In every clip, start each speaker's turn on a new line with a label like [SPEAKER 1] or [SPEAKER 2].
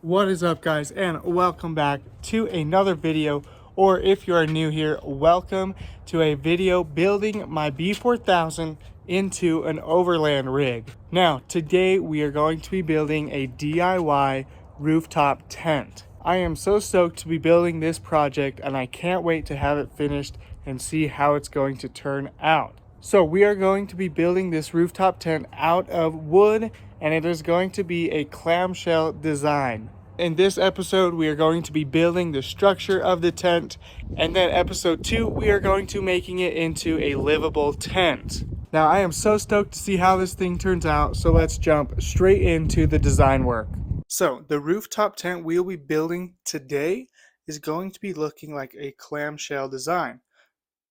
[SPEAKER 1] What is up, guys, and welcome back to another video, or if you are new here, welcome to a video building my B4000 into an overland rig. Now today we are going to be building a DIY rooftop tent. I am so stoked to be building this project, and I can't wait to have it finished and see how it's going to turn out. So we are going to be building this rooftop tent out of wood, and it is going to be a clamshell design. In this episode, we are going to be building the structure of the tent, and then episode 2, we are going to making it into a livable tent. Now, I am so stoked to see how this thing turns out, so let's jump straight into the design work. So, the rooftop tent we'll be building today is going to be looking like a clamshell design.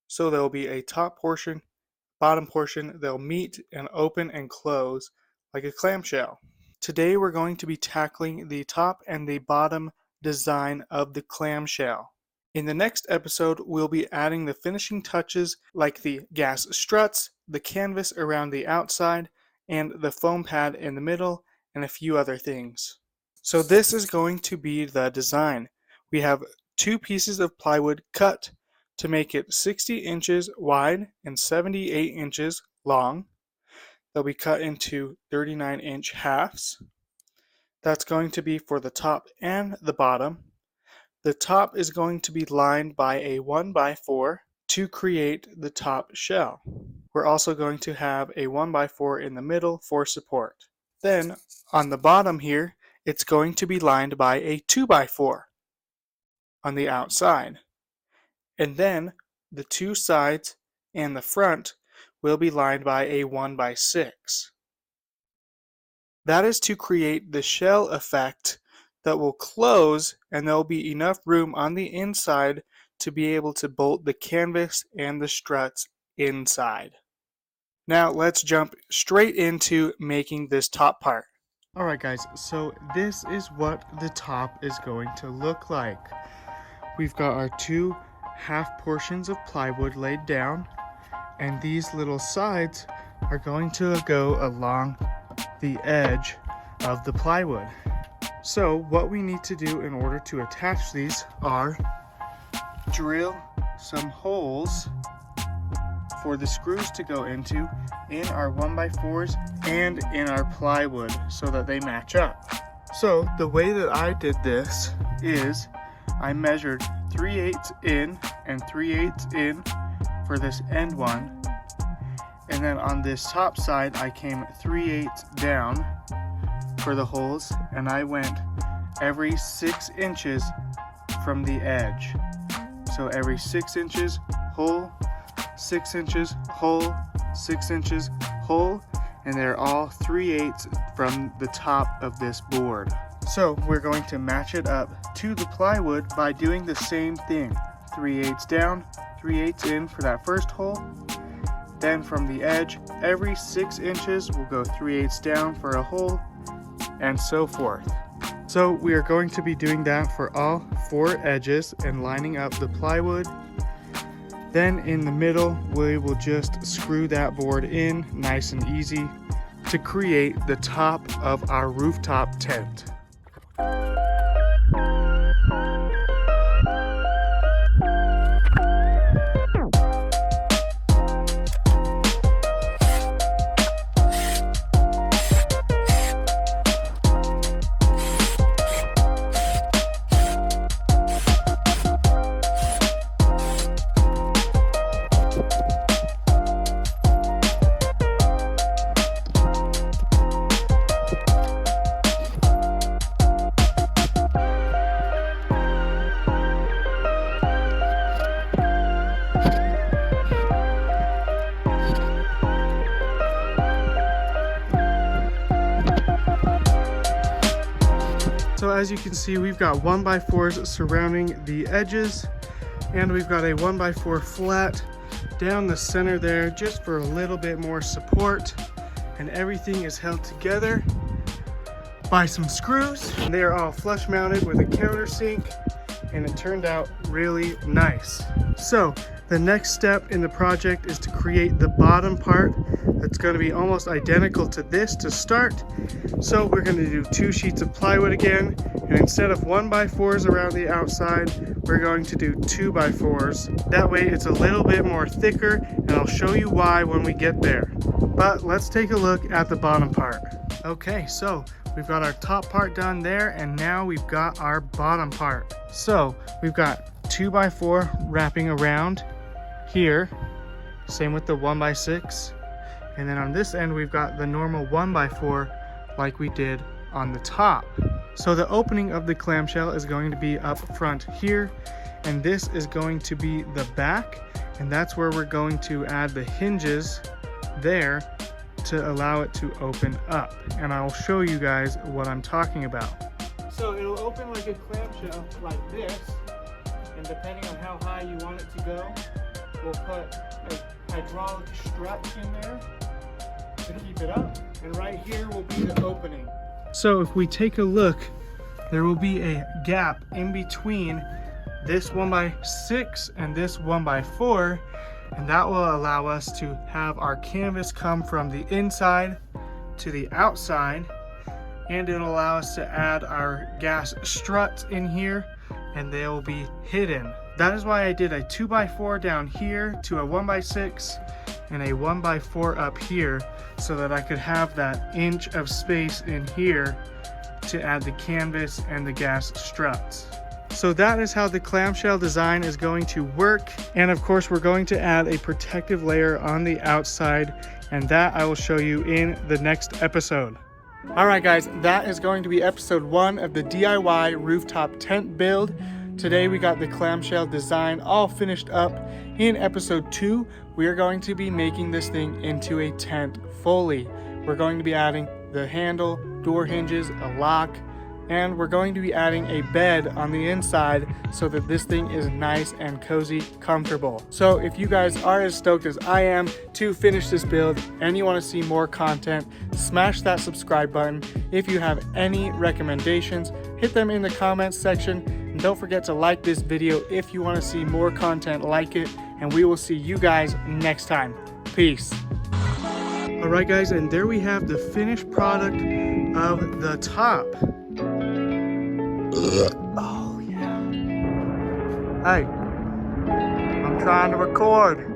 [SPEAKER 1] So there will be a top portion, bottom portion, they'll meet and open and close like a clamshell. Today we're going to be tackling the top and the bottom design of the clamshell. In the next episode, we'll be adding the finishing touches like the gas struts, the canvas around the outside, and the foam pad in the middle, and a few other things. So this is going to be the design. We have 2 pieces of plywood cut to make it 60 inches wide and 78 inches long. They'll be cut into 39-inch halves. That's going to be for the top and the bottom. The top is going to be lined by a 1x4 to create the top shell. We're also going to have a 1x4 in the middle for support. Then on the bottom here, it's going to be lined by a 2x4 on the outside. And then the 2 sides and the front will be lined by a 1x6. That is to create the shell effect that will close, and there will be enough room on the inside to be able to bolt the canvas and the struts inside. Now let's jump straight into making this top part. Alright guys, so this is what the top is going to look like. We've got our 2 half portions of plywood laid down, and these little sides are going to go along the edge of the plywood. So what we need to do in order to attach these are drill some holes for the screws to go into in our 1x4s and in our plywood so that they match up. So the way that I did this is I measured 3/8 in and 3/8 in for this end one, and then on this top side I came 3/8 down for the holes, and I went every 6 inches from the edge. So every 6 inches hole, 6 inches hole, 6 inches hole, and they're all 3/8 from the top of this board. So we're going to match it up to the plywood by doing the same thing. 3/8 down, 3/8 in for that first hole. Then from the edge, every 6 inches we'll go 3/8 down for a hole, and so forth. So we are going to be doing that for all 4 edges and lining up the plywood. Then in the middle, we will just screw that board in nice and easy to create the top of our rooftop tent. So as you can see, we've got 1x4s surrounding the edges, and we've got a 1x4 flat down the center there just for a little bit more support, and everything is held together by some screws. They are all flush mounted with a countersink, and it turned out really nice. So the next step in the project is to create the bottom part that's going to be almost identical to this to start. So we're going to do 2 sheets of plywood again, and instead of 1x4s around the outside, we're going to do 2x4s. That way it's a little bit more thicker, and I'll show you why when we get there. But let's take a look at the bottom part. Okay, so we've got our top part done there, and now we've got our bottom part. So we've got 2x4 wrapping around here, same with the 1x6, and then on this end we've got the normal 1x4 like we did on the top. So the opening of the clamshell is going to be up front here, and this is going to be the back, and that's where we're going to add the hinges there to allow it to open up, and I'll show you guys what I'm talking about. So it'll open like a clamshell like this, and depending on how high you want it to go, we'll put a hydraulic strut in there to keep it up, and right here will be the opening. So if we take a look, there will be a gap in between this 1x6 and this 1x4, and that will allow us to have our canvas come from the inside to the outside, and it'll allow us to add our gas struts in here, and they'll be hidden. That is why I did a 2x4 down here to a 1x6 and a 1x4 up here, so that I could have that inch of space in here to add the canvas and the gas struts. So that is how the clamshell design is going to work, and of course we're going to add a protective layer on the outside, and that I will show you in the next episode. Alright guys, that is going to be episode 1 of the DIY rooftop tent build. Today we got the clamshell design all finished up. In episode 2, we are going to be making this thing into a tent fully. We're going to be adding the handle, door hinges, a lock, and we're going to be adding a bed on the inside so that this thing is nice and cozy, comfortable. So if you guys are as stoked as I am to finish this build and you want to see more content, smash that subscribe button. If you have any recommendations, hit them in the comments section, and don't forget to like this video if you want to see more content like it, and we will see you guys next time. Peace. Alright guys, and there we have the finished product of the top. Oh yeah. Hey, I'm trying to record.